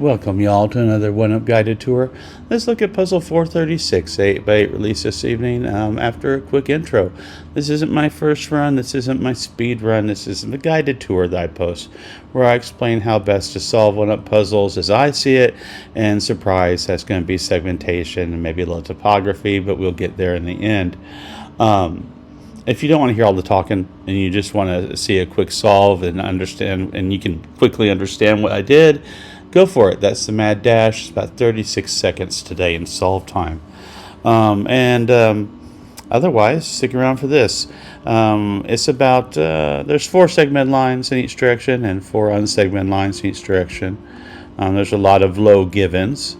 Welcome y'all to another one-up guided tour. Let's look at puzzle 436, 8x8 release this evening after a quick intro. This isn't my first run, this isn't my speed run, this isn't the guided tour that I post, where I explain how best to solve one-up puzzles as I see it, and surprise, that's going to be segmentation and maybe a little topography, but we'll get there in the end. If you don't want to hear all the talking and you just want to see a quick solve and understand, and you can quickly understand what I did, go for it. That's the mad dash. It's about 36 seconds today in solve time. Otherwise, stick around for this. It's about, there's 4 segment lines in each direction and 4 unsegmented lines in each direction. There's a lot of low givens.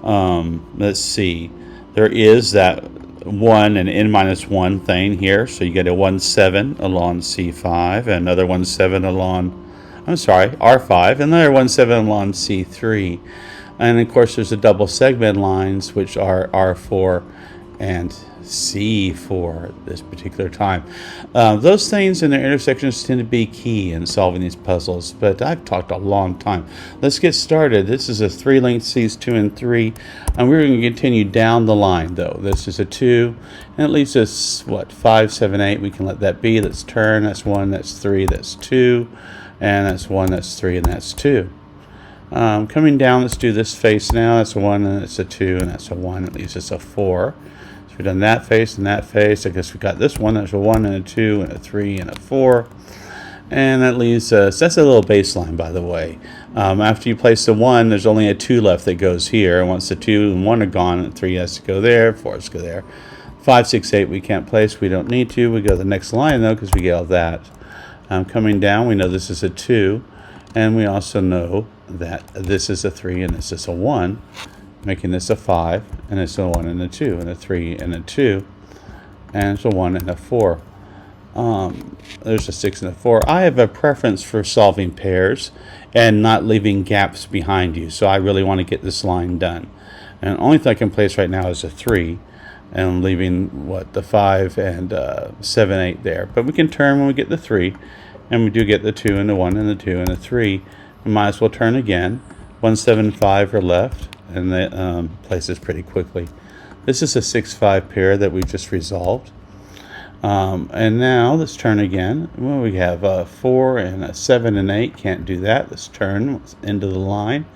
Let's see. There is that 1 and n-1 thing here. So you get a 1-7 along C5, and another 1-7 along R5, and another 1-7 along C3. And of course there's the double segment lines, which are R4 and C4 this particular time. Those things and their intersections tend to be key in solving these puzzles, but I've talked a long time. Let's get started. This is a 3-length C's 2 and 3, and we're going to continue down the line though. This is a 2, and it leaves us, 5, 7, 8. We can let that be. Let's turn. That's 1, that's 3, that's 2. And that's 1, that's 3, and that's 2. Coming down, let's do this face now. That's a 1, and it's a 2, and that's a 1. It leaves us a 4. So we've done that face and that face. I guess we got this one. That's a 1 and a 2 and a 3 and a 4. And that leaves us, that's a little baseline, by the way. After you place the 1, there's only a 2 left that goes here. And once the 2 and 1 are gone, and 3 has to go there, 4 has to go there. 5, 6, 8 we can't place. We don't need to. We go to the next line, though, because we get all that. Coming down, we know this is a 2, and we also know that this is a 3 and this is a 1, making this a 5, and it's a 1 and a 2, and a 3 and a 2, and it's a 1 and a 4. There's a 6 and a 4. I have a preference for solving pairs and not leaving gaps behind you, so I really want to get this line done. And the only thing I can place right now is a 3. And I'm leaving, the 5 and 7, 8 there. But we can turn when we get the 3. And we do get the 2 and the 1 and the 2 and the 3. We might as well turn again. 1, 7, 5 are left. And that places pretty quickly. This is a 6, 5 pair that we just resolved. And now let's turn again. Well, we have a 4 and a 7 and 8. Can't do that. Let's turn into the line.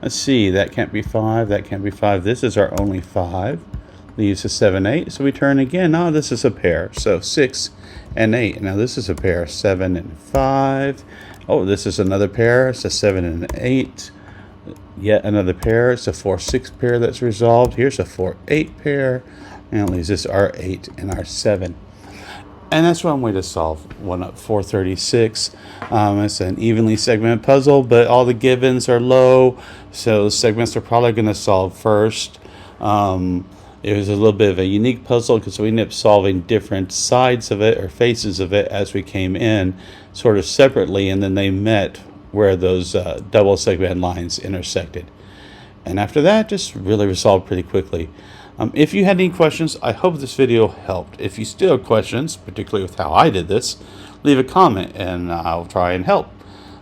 Let's see. That can't be 5. That can't be 5. This is our only 5. Leaves a 7, 8, so we turn again. Now this is a pair, so 6 and 8. Now this is a pair, 7 and 5. Oh, this is another pair. It's a 7 and 8. Yet another pair. It's a 4, 6 pair that's resolved. Here's a 4, 8 pair, and it leaves us our 8 and our 7. And that's one way to solve one-up 436. It's an evenly segmented puzzle, but all the givens are low, so segments are probably going to solve first. It was a little bit of a unique puzzle because we ended up solving different sides of it or faces of it as we came in sort of separately, and then they met where those double segment lines intersected. And after that, just really resolved pretty quickly. If you had any questions, I hope this video helped. If you still have questions, particularly with how I did this, leave a comment and I'll try and help.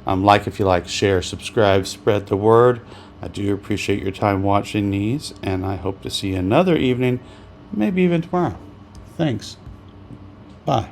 Like if you like, share, subscribe, spread the word. I do appreciate your time watching these, and I hope to see you another evening, maybe even tomorrow. Thanks. Bye.